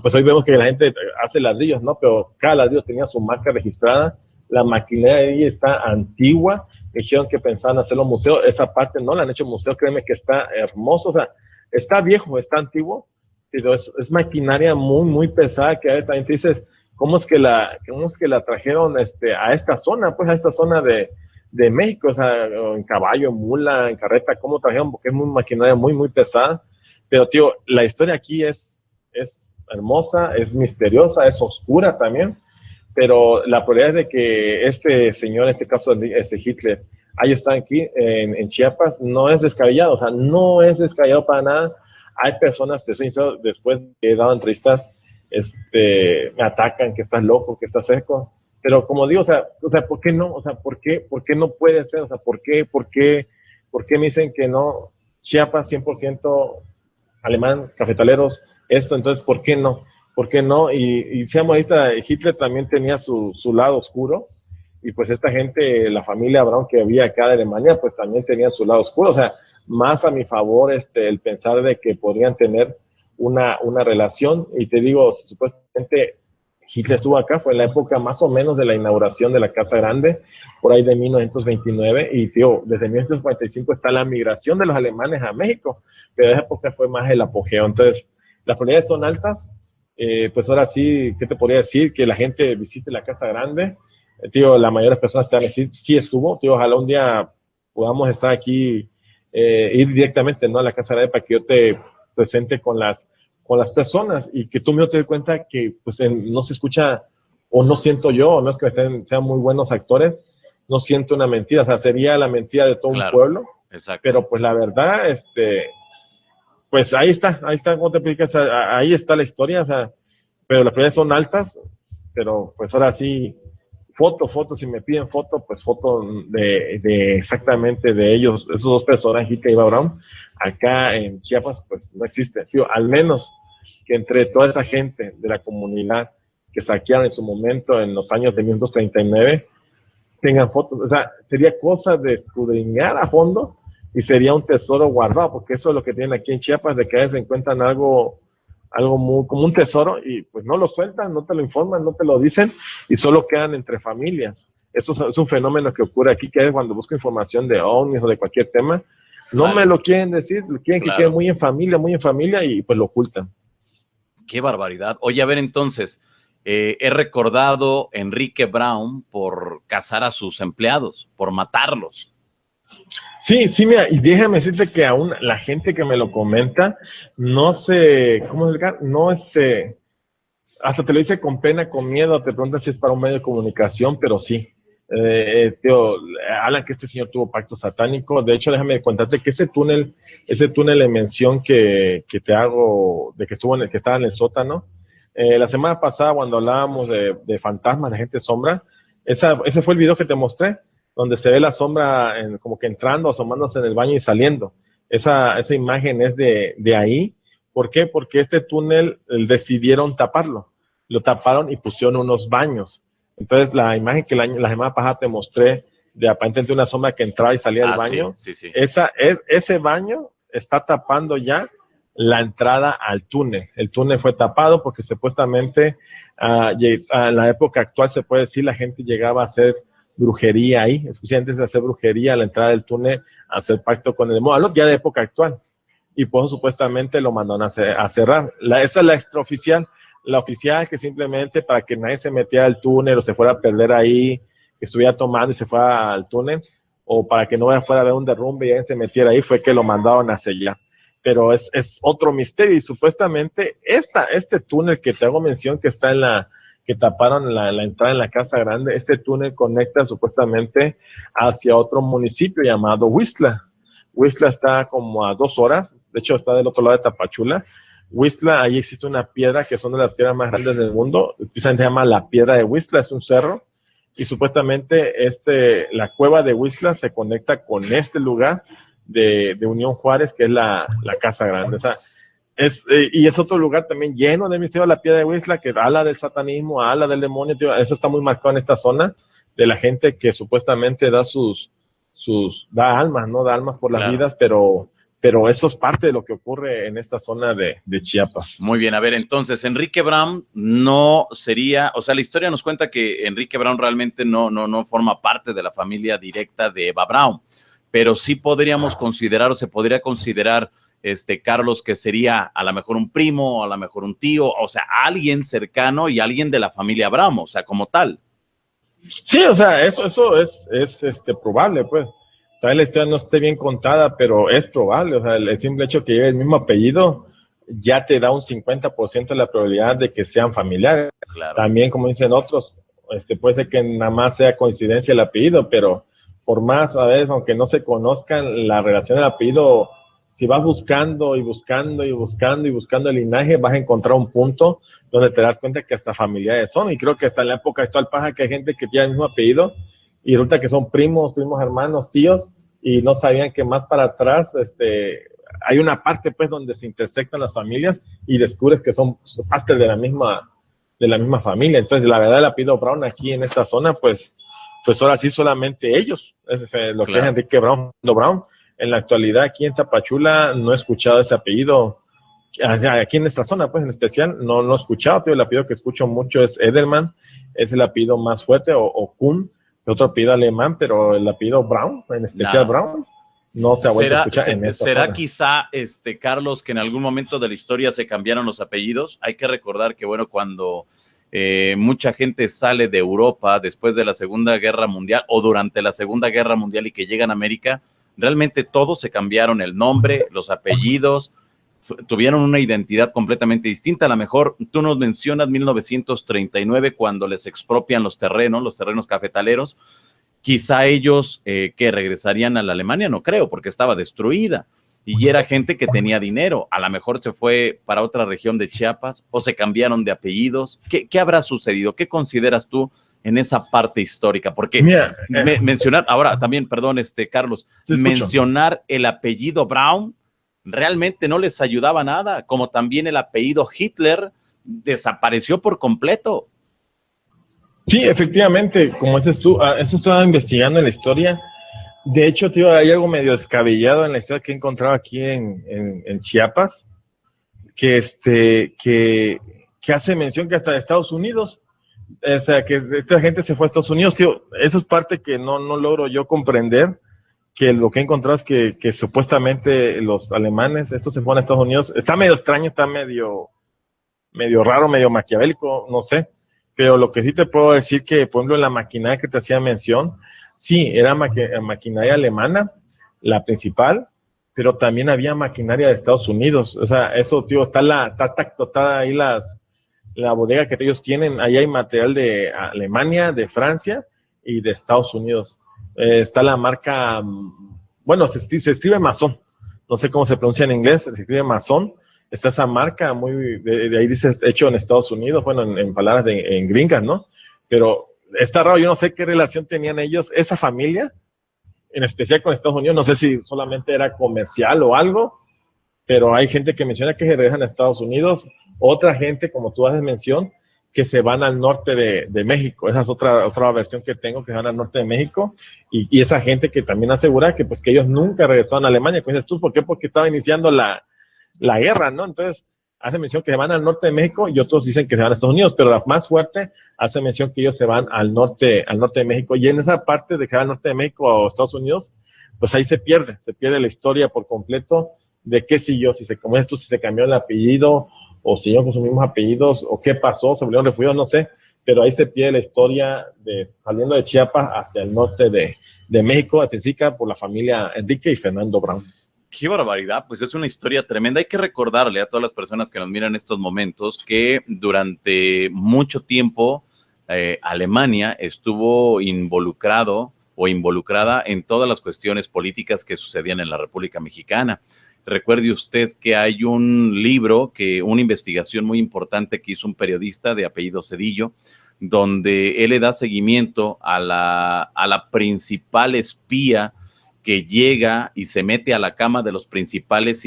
Pues hoy vemos que la gente hace ladrillos, ¿no? Pero cada ladrillo tenía su marca registrada. La maquinaria ahí está antigua. Dijeron que pensaban hacerlo museo. Esa parte no la han hecho museo. Créeme que está hermoso. O sea, está viejo, está antiguo, pero es maquinaria muy, muy pesada que también te dices, cómo es que la trajeron a esta zona, pues a esta zona de México, o sea, en caballo, en mula, en carreta, cómo trajeron, porque es muy maquinaria muy, muy pesada. Pero, tío, la historia aquí es hermosa, es misteriosa, es oscura también, pero la probabilidad de que este señor, en este caso, Hitler, haya estado aquí en Chiapas, no es descabellado, o sea, no es descabellado para nada. Hay personas, te soy sincero, después que he dado entrevistas, me atacan, que estás loco, que estás seco, pero como digo, o sea, ¿por qué no? O sea, ¿por qué no puede ser? O sea, ¿por qué me dicen que no? Chiapas 100% alemán, cafetaleros, esto, entonces, ¿por qué no? ¿Por qué no? Y seamos ahorita, Hitler también tenía su lado oscuro, y pues esta gente, la familia Braun que había acá de Alemania, pues también tenía su lado oscuro, o sea, más a mi favor el pensar de que podrían tener una relación, y te digo, supuestamente Hitler estuvo acá, fue en la época más o menos de la inauguración de la Casa Grande, por ahí de 1929, y tío, desde 1945 está la migración de los alemanes a México, pero esa época fue más el apogeo. Entonces, las probabilidades son altas, pues ahora sí, ¿qué te podría decir? Que la gente visite la Casa Grande, tío, la mayoría de las personas te van a decir, sí estuvo, tío, ojalá un día podamos estar aquí, ir directamente, ¿no?, a la Casa Grande para que yo te presente con las personas y que tú me te des cuenta que pues no se escucha, o no siento yo, o no es que sean muy buenos actores, no siento una mentira, o sea, sería la mentira de todo un pueblo, exacto. Pero pues la verdad, pues ahí está, ¿cómo te explicas? Ahí está la historia, o sea, pero las prioridades son altas, pero pues ahora sí, foto, si me piden foto, pues foto de exactamente de ellos, esos dos personajes, Hitler y Eva Braun, acá en Chiapas, pues no existe, tío, al menos que entre toda esa gente de la comunidad que saquearon en su momento en los años de 1939, tengan fotos, o sea, sería cosa de escudriñar a fondo y sería un tesoro guardado, porque eso es lo que tienen aquí en Chiapas, de que a veces encuentran algo muy, como un tesoro, y pues no lo sueltan, no te lo informan, no te lo dicen, y solo quedan entre familias. Eso es un fenómeno que ocurre aquí, que es cuando busco información de ovnis o de cualquier tema, no me lo quieren decir, quieren que quede muy en familia, y pues lo ocultan. Qué barbaridad. Oye, a ver, entonces, he recordado a Enrique Braun por cazar a sus empleados, por matarlos. Sí, mira, y déjame decirte que aún la gente que me lo comenta, no sé, ¿cómo explicar? No, hasta te lo dice con pena, con miedo, te preguntan si es para un medio de comunicación, pero sí. Tío, hablan que este señor tuvo pacto satánico. De hecho, déjame contarte que ese túnel de mención que te hago, de que que estaba en el sótano, la semana pasada cuando hablábamos de fantasmas, de gente sombra, ese fue el video que te mostré, donde se ve la sombra como que entrando, asomándose en el baño y saliendo. Esa imagen es de ahí. ¿Por qué? Porque este túnel decidieron taparlo. Lo taparon y pusieron unos baños. Entonces, la imagen que la semana pasada te mostré de aparentemente una sombra que entraba y salía del baño, sí. ese baño está tapando ya la entrada al túnel. El túnel fue tapado porque supuestamente a la época actual, se puede decir, la gente llegaba a hacer brujería ahí, especialmente antes de hacer brujería a la entrada del túnel, a hacer pacto con el demonio, ya de época actual. Y por eso supuestamente lo mandaron a cerrar. Esa es la extraoficial. La oficial, que simplemente para que nadie se metiera al túnel o se fuera a perder ahí, que estuviera tomando y se fuera al túnel, o para que no fuera a haber un derrumbe y alguien se metiera ahí, fue que lo mandaron a sellar. Pero es otro misterio, y supuestamente este túnel que te hago mención, que está que taparon la entrada en la Casa Grande, este túnel conecta supuestamente hacia otro municipio llamado Huixtla. Huixtla está como a 2 horas, de hecho está del otro lado de Tapachula. Huixtla, ahí existe una piedra que son de las piedras más grandes del mundo, precisamente se llama la Piedra de Huixtla, es un cerro, y supuestamente la cueva de Huixtla se conecta con este lugar de Unión Juárez, que es la Casa Grande. O sea, y es otro lugar también lleno de misterio, la Piedra de Huixtla, que habla del satanismo, habla del demonio, tío. Eso está muy marcado en esta zona, de la gente que supuestamente da almas, ¿no? Da almas por las vidas, pero eso es parte de lo que ocurre en esta zona de Chiapas. Muy bien, a ver, entonces, Enrique Braun no sería, o sea, la historia nos cuenta que Enrique Braun realmente no forma parte de la familia directa de Eva Braun, pero sí podríamos considerar, o se podría considerar Carlos, que sería a lo mejor un primo, a lo mejor un tío, o sea, alguien cercano y alguien de la familia Abramo, o sea, como tal. Sí, o sea, eso es probable, pues. Tal vez la historia no esté bien contada, pero es probable. O sea, el simple hecho que lleve el mismo apellido ya te da un 50% de la probabilidad de que sean familiares. Claro. También, como dicen otros, puede ser que nada más sea coincidencia el apellido, pero por más, a veces, aunque no se conozcan la relación del apellido, si vas buscando y buscando y buscando y buscando el linaje, vas a encontrar un punto donde te das cuenta que hasta familiares son. Y creo que hasta en la época actual pasa que hay gente que tiene el mismo apellido y resulta que son primos hermanos, tíos, y no sabían que más para atrás hay una parte pues donde se intersectan las familias y descubres que son parte de la misma familia. Entonces, la verdad, el apellido Brown aquí en esta zona, pues ahora sí solamente ellos, lo que es Enrique Brown, Brown. En la actualidad, aquí en Tapachula, no he escuchado ese apellido. Aquí en esta zona, pues en especial, no he escuchado, pero el apellido que escucho mucho es Edelman, es el apellido más fuerte, o Kuhn, otro apellido alemán, pero el apellido Brown, en especial Brown, no se ha vuelto a escuchar en esta zona. ¿Será quizá, Carlos, que en algún momento de la historia se cambiaron los apellidos? Hay que recordar que, bueno, cuando mucha gente sale de Europa después de la Segunda Guerra Mundial o durante la Segunda Guerra Mundial y que llegan a América, realmente todos se cambiaron el nombre, los apellidos, tuvieron una identidad completamente distinta. A lo mejor tú nos mencionas 1939 cuando les expropian los terrenos cafetaleros. Quizá ellos que regresarían a la Alemania, no creo, porque estaba destruida. Y era gente que tenía dinero. A lo mejor se fue para otra región de Chiapas o se cambiaron de apellidos. ¿Qué habrá sucedido? ¿Qué consideras tú en esa parte histórica? Porque mencionar, ahora también, perdón, Carlos, mencionar el apellido Brown realmente no les ayudaba nada, como también el apellido Hitler desapareció por completo. Sí, efectivamente, como dices tú, eso estaba investigando en la historia. De hecho, tío, hay algo medio descabellado en la historia que he encontrado aquí en Chiapas, que hace mención que hasta de Estados Unidos, o sea, que esta gente se fue a Estados Unidos, tío. Eso es parte que no logro yo comprender, que lo que he encontrado es que supuestamente los alemanes, estos se fueron a Estados Unidos. Está medio extraño, está medio raro, medio maquiavélico, no sé. Pero lo que sí te puedo decir que, por ejemplo, la maquinaria que te hacía mención, sí, era maquinaria alemana, la principal, pero también había maquinaria de Estados Unidos. O sea, eso, tío, está ahí la bodega que ellos tienen. Ahí hay material de Alemania, de Francia y de Estados Unidos. Está la marca, bueno, se escribe Mason, no sé cómo se pronuncia en inglés, se escribe Mason. Está esa marca de ahí dice hecho en Estados Unidos, bueno, en palabras en gringas, ¿no? Pero está raro, yo no sé qué relación tenían ellos, esa familia, en especial con Estados Unidos, no sé si solamente era comercial o algo, pero hay gente que menciona que se regresan a Estados Unidos, otra gente, como tú haces mención, que se van al norte de México. Esa es otra versión que tengo, que se van al norte de México, y esa gente que también asegura que pues que ellos nunca regresaron a Alemania. ¿Cómo dices tú? ¿Por qué? Porque estaba iniciando la guerra, ¿no? Entonces, hace mención que se van al norte de México y otros dicen que se van a Estados Unidos, pero la más fuerte hace mención que ellos se van al norte de México. Y en esa parte de que se van al norte de México o Estados Unidos, pues ahí se pierde la historia por completo de qué siguió, si se cambió el apellido o siguió con sus mismos apellidos o qué pasó, se volvieron refugiados, no sé, pero ahí se pierde la historia de saliendo de Chiapas hacia el norte de México, atensica por la familia Enrique y Fernando Brown. Qué barbaridad, pues es una historia tremenda. Hay que recordarle a todas las personas que nos miran en estos momentos que durante mucho tiempo Alemania estuvo involucrado o involucrada en todas las cuestiones políticas que sucedían en la República Mexicana. Recuerde usted que hay un libro, una investigación muy importante que hizo un periodista de apellido Cedillo, donde él le da seguimiento a la principal espía que llega y se mete a la cama de los principales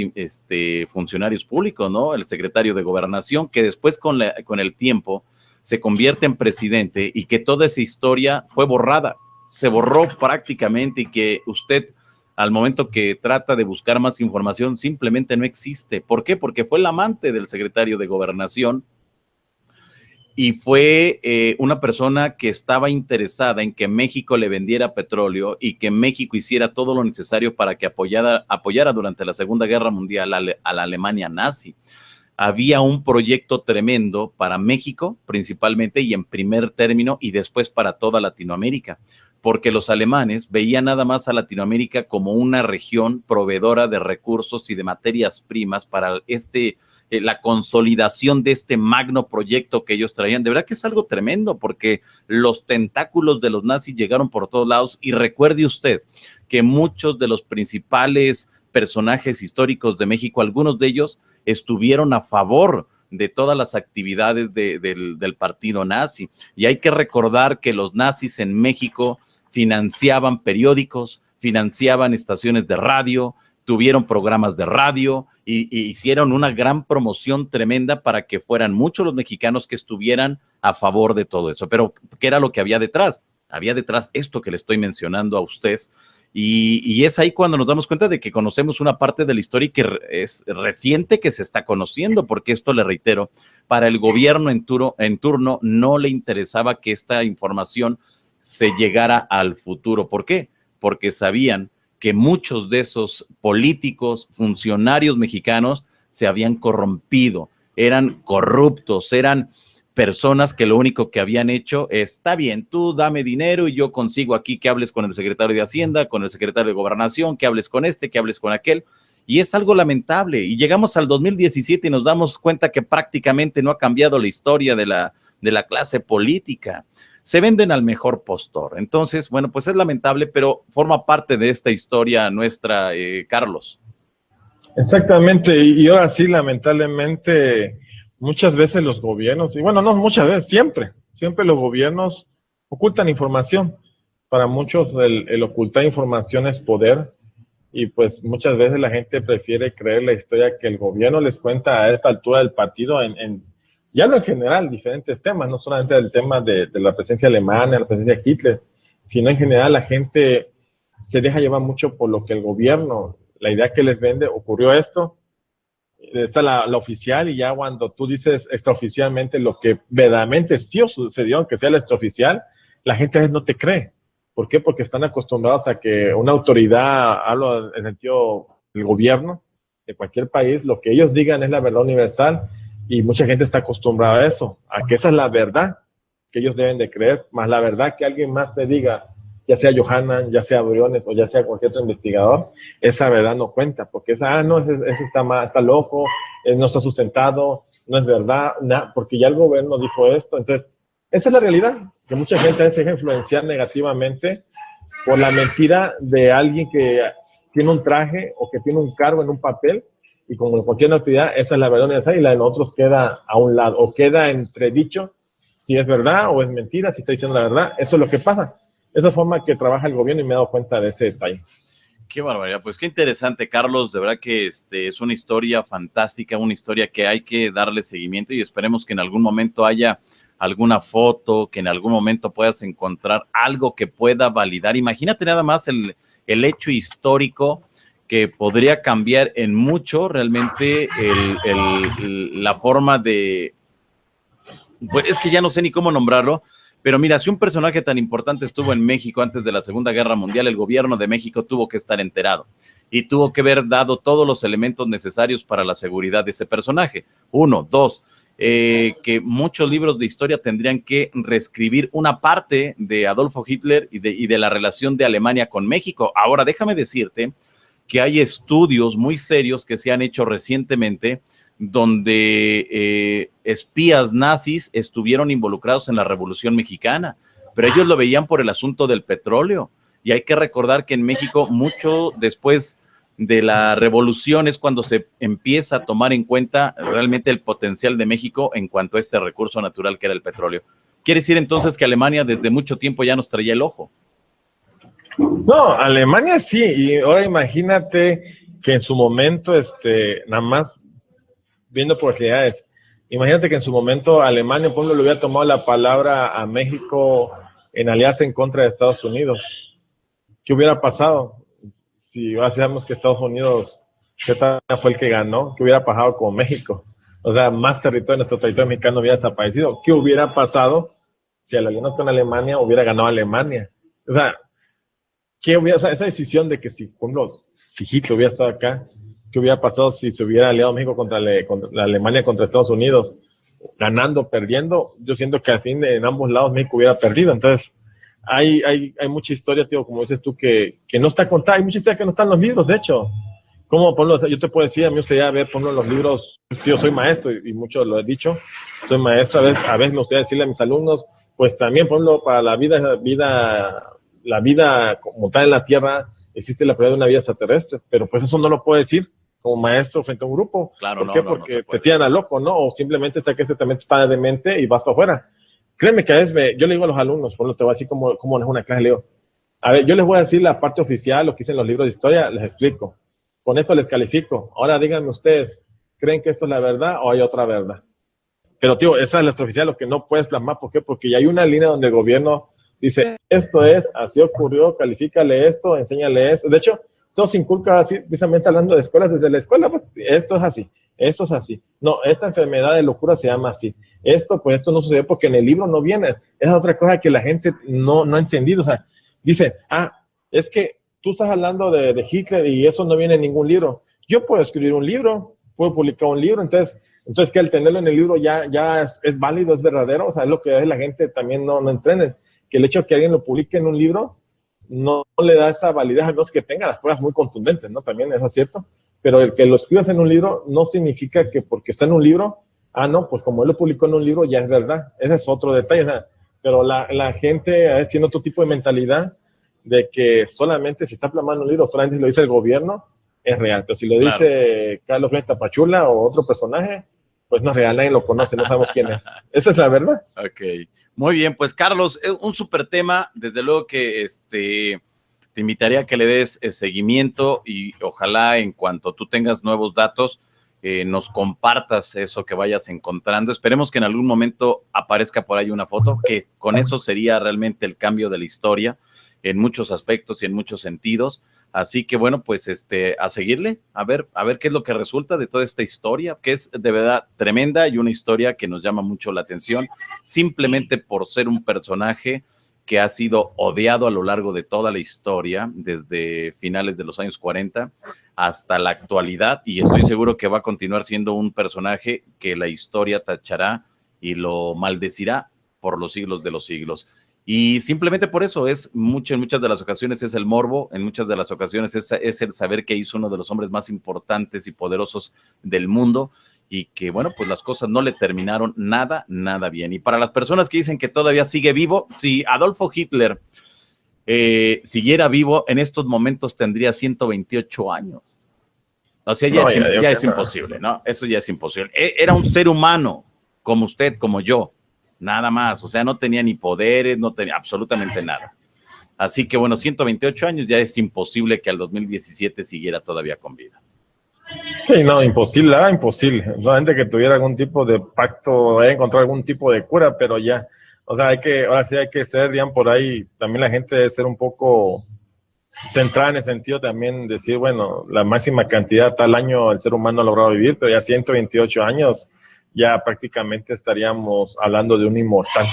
funcionarios públicos, ¿no? El secretario de Gobernación, que después con el tiempo se convierte en presidente y que toda esa historia fue borrada, se borró prácticamente y que usted al momento que trata de buscar más información simplemente no existe. ¿Por qué? Porque fue el amante del secretario de Gobernación y fue una persona que estaba interesada en que México le vendiera petróleo y que México hiciera todo lo necesario para que apoyara durante la Segunda Guerra Mundial a la Alemania nazi. Había un proyecto tremendo para México, principalmente, y en primer término, y después para toda Latinoamérica, porque los alemanes veían nada más a Latinoamérica como una región proveedora de recursos y de materias primas para la consolidación de este magno proyecto que ellos traían. De verdad que es algo tremendo, porque los tentáculos de los nazis llegaron por todos lados, y recuerde usted que muchos de los principales personajes históricos de México, algunos de ellos estuvieron a favor de todas las actividades del partido nazi. Y hay que recordar que los nazis en México financiaban periódicos, financiaban estaciones de radio, tuvieron programas de radio y hicieron una gran promoción tremenda para que fueran muchos los mexicanos que estuvieran a favor de todo eso. Pero, ¿qué era lo que había detrás? Había detrás esto que le estoy mencionando a usted. Y es ahí cuando nos damos cuenta de que conocemos una parte de la historia que es reciente, que se está conociendo, porque esto, le reitero, para el gobierno en turno no le interesaba que esta información se llegara al futuro. ¿Por qué? Porque sabían que muchos de esos políticos, funcionarios mexicanos se habían corrompido, eran corruptos, eran personas que lo único que habían hecho es, está bien, tú dame dinero y yo consigo aquí que hables con el secretario de Hacienda, con el secretario de Gobernación, que hables con este, que hables con aquel, y es algo lamentable. Y llegamos al 2017 y nos damos cuenta que prácticamente no ha cambiado la historia de la clase política. Se venden al mejor postor. Entonces, bueno, pues es lamentable, pero forma parte de esta historia nuestra, Carlos. Exactamente, y ahora sí, lamentablemente, muchas veces los gobiernos, y bueno, no muchas veces, siempre los gobiernos ocultan información. Para muchos el ocultar información es poder, y pues muchas veces la gente prefiere creer la historia que el gobierno les cuenta a esta altura del partido ya no en general, diferentes temas, no solamente el tema de la presencia alemana, la presencia de Hitler, sino en general la gente se deja llevar mucho por lo que el gobierno, la idea que les vende, ocurrió esto, está la oficial, y ya cuando tú dices extraoficialmente lo que verdaderamente sí sucedió, aunque sea la extraoficial, la gente a veces no te cree. ¿Por qué? Porque están acostumbrados a que una autoridad, hablo en el sentido del gobierno de cualquier país, lo que ellos digan es la verdad universal, y mucha gente está acostumbrada a eso, a que esa es la verdad que ellos deben de creer, más la verdad que alguien más te diga, ya sea Johanan, ya sea Briones o ya sea cualquier otro investigador, esa verdad no cuenta, porque ese está mal, está loco, no está sustentado, no es verdad, porque ya el gobierno dijo esto. Entonces, esa es la realidad, que mucha gente se deja influenciar negativamente por la mentira de alguien que tiene un traje o que tiene un cargo en un papel, y como cualquier autoridad, esa es la verdad universal, y la de nosotros queda a un lado, o queda entredicho si es verdad o es mentira, si está diciendo la verdad. Eso es lo que pasa. Esa forma que trabaja el gobierno, y me he dado cuenta de ese detalle. Qué barbaridad, pues qué interesante, Carlos. De verdad que es una historia fantástica, una historia que hay que darle seguimiento, y esperemos que en algún momento haya alguna foto, que en algún momento puedas encontrar algo que pueda validar. Imagínate nada más el hecho histórico que podría cambiar en mucho realmente la forma de, pues es que ya no sé ni cómo nombrarlo, pero mira, si un personaje tan importante estuvo en México antes de la Segunda Guerra Mundial, el gobierno de México tuvo que estar enterado y tuvo que haber dado todos los elementos necesarios para la seguridad de ese personaje. Uno, dos, que muchos libros de historia tendrían que reescribir una parte de Adolfo Hitler y de la relación de Alemania con México. Ahora, déjame decirte que hay estudios muy serios que se han hecho recientemente donde espías nazis estuvieron involucrados en la Revolución Mexicana, pero ellos lo veían por el asunto del petróleo. Y hay que recordar que en México, mucho después de la revolución, es cuando se empieza a tomar en cuenta realmente el potencial de México en cuanto a este recurso natural que era el petróleo. Quiere decir entonces que Alemania desde mucho tiempo ya nos traía el ojo. No, Alemania sí, y ahora imagínate que en su momento, nada más viendo probabilidades, imagínate que en su momento Alemania, por ejemplo, le hubiera tomado la palabra a México en alianza en contra de Estados Unidos. ¿Qué hubiera pasado si sabemos que Estados Unidos fue el que ganó? ¿Qué hubiera pasado con México? O sea, más territorio de nuestro territorio mexicano hubiera desaparecido. ¿Qué hubiera pasado si al aliarnos con Alemania hubiera ganado Alemania? O sea, ¿qué hubiera, esa decisión de que si, por ejemplo, si Hitler hubiera estado acá, qué hubiera pasado si se hubiera aliado México contra la Alemania, contra Estados Unidos, ganando, perdiendo? Yo siento que al fin en ambos lados México hubiera perdido. Entonces, hay mucha historia, tío, como dices tú, que no está contada. Hay mucha historia que no está en los libros, de hecho. Como, por ejemplo, yo te puedo decir, a mí me gustaría ver, por ejemplo, los libros, yo soy maestro y mucho lo he dicho, soy maestro, a veces me gustaría decirle a mis alumnos, pues también, por ejemplo, para la vida como tal en la Tierra, existe la prueba de una vida extraterrestre, pero pues eso no lo puedo decir como maestro frente a un grupo. Claro, ¿Por no, qué? no, no se Porque te puede. tiran a loco, ¿no? O simplemente saques ese también está de mente y vas para afuera. Créeme que a veces yo le digo a los alumnos, por lo te voy a decir cómo es una clase, le digo, a ver, yo les voy a decir la parte oficial, lo que dicen los libros de historia, les explico. Con esto les califico. Ahora díganme ustedes, ¿creen que esto es la verdad o hay otra verdad? Pero, tío, esa es la extraoficial, lo que no puedes plasmar. ¿Por qué? Porque ya hay una línea donde el gobierno dice, esto es, así ocurrió, califícale esto, enséñale esto. De hecho, todo se inculca así, precisamente hablando de escuelas, desde la escuela, pues esto es así, esto es así. No, esta enfermedad de locura se llama así. Esto, pues esto no sucede porque en el libro no viene. Esa es otra cosa que la gente no ha entendido. O sea, dice, es que tú estás hablando de Hitler y eso no viene en ningún libro. Yo puedo escribir un libro, puedo publicar un libro, entonces que al tenerlo en el libro ya es válido, es verdadero. O sea, es lo que la gente también no entiende, que el hecho de que alguien lo publique en un libro no le da esa validez, a menos que tenga las pruebas muy contundentes, ¿no? También eso es cierto, pero el que lo escribas en un libro no significa que porque está en un libro, no, pues como él lo publicó en un libro ya es verdad. Ese es otro detalle. O sea, pero la gente a veces tiene otro tipo de mentalidad de que solamente si está plasmando un libro, solamente si lo dice el gobierno, es real. Pero si lo dice Carlos Flores Tapachula o otro personaje, pues no es real, nadie lo conoce, no sabemos quién es. Esa es la verdad. Ok, muy bien, pues Carlos, un súper tema, desde luego que te invitaría a que le des seguimiento y ojalá en cuanto tú tengas nuevos datos, nos compartas eso que vayas encontrando. Esperemos que en algún momento aparezca por ahí una foto, que con eso sería realmente el cambio de la historia en muchos aspectos y en muchos sentidos. Así que bueno, pues a seguirle, a ver qué es lo que resulta de toda esta historia, que es de verdad tremenda y una historia que nos llama mucho la atención, simplemente por ser un personaje que ha sido odiado a lo largo de toda la historia, desde finales de los años 40 hasta la actualidad, y estoy seguro que va a continuar siendo un personaje que la historia tachará y lo maldecirá por los siglos de los siglos. Y simplemente por eso en muchas de las ocasiones es el morbo, en muchas de las ocasiones es el saber que hizo uno de los hombres más importantes y poderosos del mundo y que, bueno, pues las cosas no le terminaron nada bien. Y para las personas que dicen que todavía sigue vivo, si Adolfo Hitler siguiera vivo, en estos momentos tendría 128 años. O sea, ya es imposible, ¿no? Eso ya es imposible. Era un ser humano, como usted, como yo. Nada más, o sea, no tenía ni poderes, no tenía absolutamente nada. Así que bueno, 128 años ya es imposible que al 2017 siguiera todavía con vida. Sí, no, imposible, imposible. Solamente que tuviera algún tipo de pacto, encontrar algún tipo de cura, pero ya, o sea, ahora sí hay que ser, digamos, por ahí, también la gente debe ser un poco centrada en el sentido también decir, bueno, la máxima cantidad tal año el ser humano ha logrado vivir, pero ya 128 años ya prácticamente estaríamos hablando de un inmortal,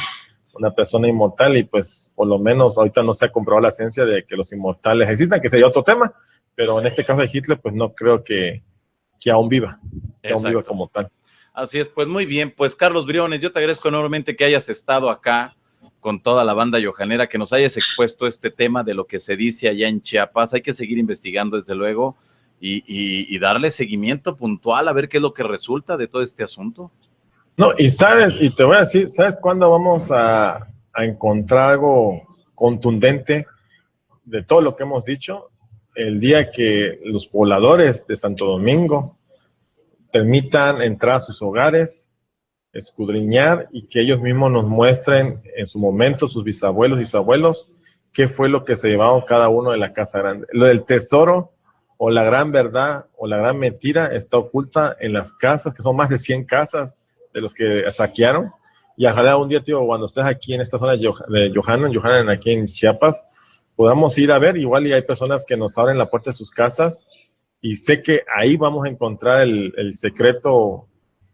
una persona inmortal, y pues por lo menos ahorita no se ha comprobado la ciencia de que los inmortales existan, que sería otro tema, pero en este caso de Hitler pues no creo que aún viva, que aún viva como tal. Así es, pues muy bien, pues Carlos Briones, yo te agradezco enormemente que hayas estado acá con toda la banda yojanera, que nos hayas expuesto este tema de lo que se dice allá en Chiapas. Hay que seguir investigando desde luego y darle seguimiento puntual a ver qué es lo que resulta de todo este asunto. No, y sabes, y te voy a decir, ¿sabes cuándo vamos a encontrar algo contundente de todo lo que hemos dicho? El día que los pobladores de Santo Domingo permitan entrar a sus hogares, escudriñar y que ellos mismos nos muestren en su momento, sus bisabuelos y sus abuelos, qué fue lo que se llevaron cada uno de la Casa Grande. Lo del tesoro o la gran verdad o la gran mentira está oculta en las casas, que son más de 100 casas de los que saquearon. Y ojalá un día, tío, cuando estés aquí en esta zona de Johanan, aquí en Chiapas, podamos ir a ver, igual y hay personas que nos abren la puerta de sus casas y sé que ahí vamos a encontrar el secreto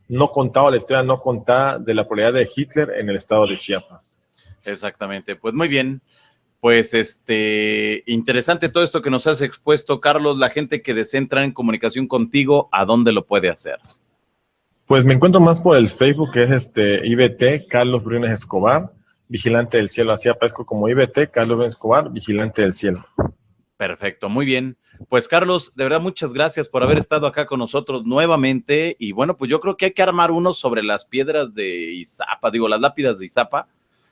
no contada, la historia no contada de la popularidad de Hitler en el estado de Chiapas. Exactamente, pues muy bien. Pues interesante todo esto que nos has expuesto, Carlos. La gente que desea entrar en comunicación contigo, ¿a dónde lo puede hacer? Pues me encuentro más por el Facebook, que es IBT, Carlos Briones Escobar, Vigilante del Cielo. Así aparezco como IBT, Carlos Briones Escobar, Vigilante del Cielo. Perfecto, muy bien. Pues Carlos, de verdad muchas gracias por haber estado acá con nosotros nuevamente. Y bueno, pues yo creo que hay que armar uno sobre las piedras de Izapa, digo, las lápidas de Izapa,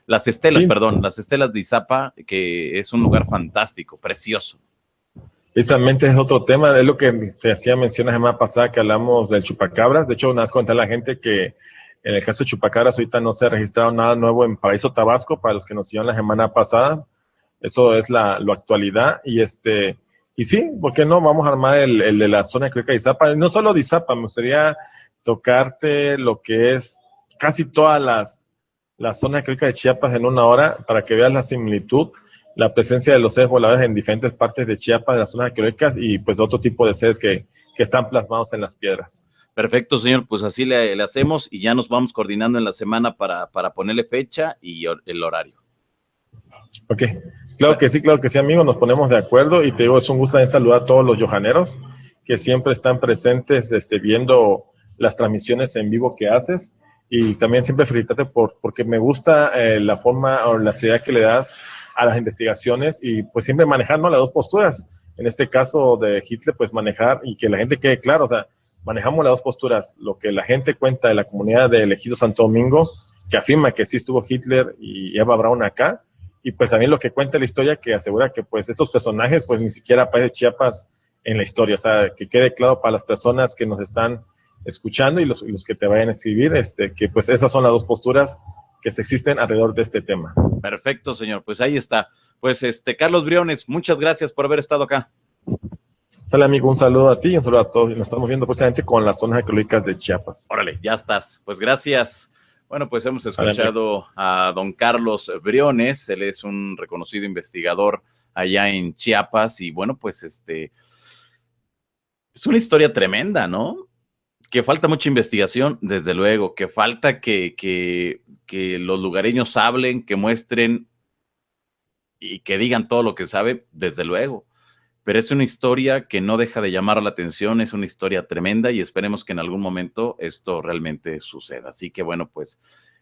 las estelas, Sí, perdón, las estelas de Izapa, que es un lugar fantástico, precioso. precisamente es otro tema, es lo que se hacía mención la semana pasada que hablamos del chupacabras. De hecho, una vez conté a la gente que en el caso de chupacabras ahorita no se ha registrado nada nuevo en Paraíso Tabasco, para los que nos siguieron la semana pasada. Eso es la actualidad. Y sí, ¿por qué no? Vamos a armar el de la zona de Izapa. No solo de Izapa, me gustaría tocarte lo que es casi todas las zonas de Chiapas en una hora para que veas la similitud, la presencia de los seres voladores en diferentes partes de Chiapas, de las zonas arqueológicas y pues otro tipo de seres que están plasmados en las piedras. Perfecto, señor, pues así le hacemos y ya nos vamos coordinando en la semana para ponerle fecha y el horario. Ok, claro que sí, amigo, nos ponemos de acuerdo y te digo, es un gusto también saludar a todos los yohaneros que siempre están presentes viendo las transmisiones en vivo que haces y también siempre felicitarte porque me gusta la forma o la seriedad que le das a las investigaciones y pues siempre manejando las dos posturas. En este caso de Hitler, pues manejar y que la gente quede claro, o sea, manejamos las dos posturas, lo que la gente cuenta de la comunidad de Ejido Santo Domingo, que afirma que sí estuvo Hitler y Eva Braun acá, y pues también lo que cuenta la historia que asegura que pues estos personajes pues ni siquiera aparece Chiapas en la historia, o sea, que quede claro para las personas que nos están escuchando y los que te vayan a escribir, que pues esas son las dos posturas que se existen alrededor de este tema. Perfecto, señor, pues ahí está. Pues Carlos Briones, muchas gracias por haber estado acá. Sale, amigo, un saludo a ti y un saludo a todos. Nos estamos viendo precisamente con las zonas arqueológicas de Chiapas. Órale, ya estás. Pues gracias. Bueno, pues hemos escuchado a don Carlos Briones, él es un reconocido investigador allá en Chiapas y bueno, pues es una historia tremenda, ¿no? Que falta mucha investigación, desde luego, que falta que los lugareños hablen, que muestren y que digan todo lo que sabe, desde luego. Pero es una historia que no deja de llamar la atención, es una historia tremenda y esperemos que en algún momento esto realmente suceda. Así que bueno, pues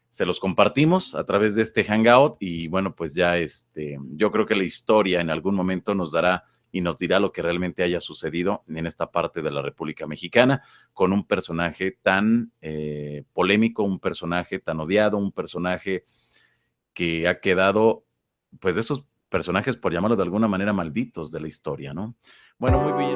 se los compartimos a través de este Hangout y bueno, pues ya yo creo que la historia en algún momento nos dará y nos dirá lo que realmente haya sucedido en esta parte de la República Mexicana con un personaje tan polémico, un personaje tan odiado, un personaje que ha quedado, pues de esos personajes, por llamarlo de alguna manera, malditos de la historia, ¿no? Bueno, muy bien.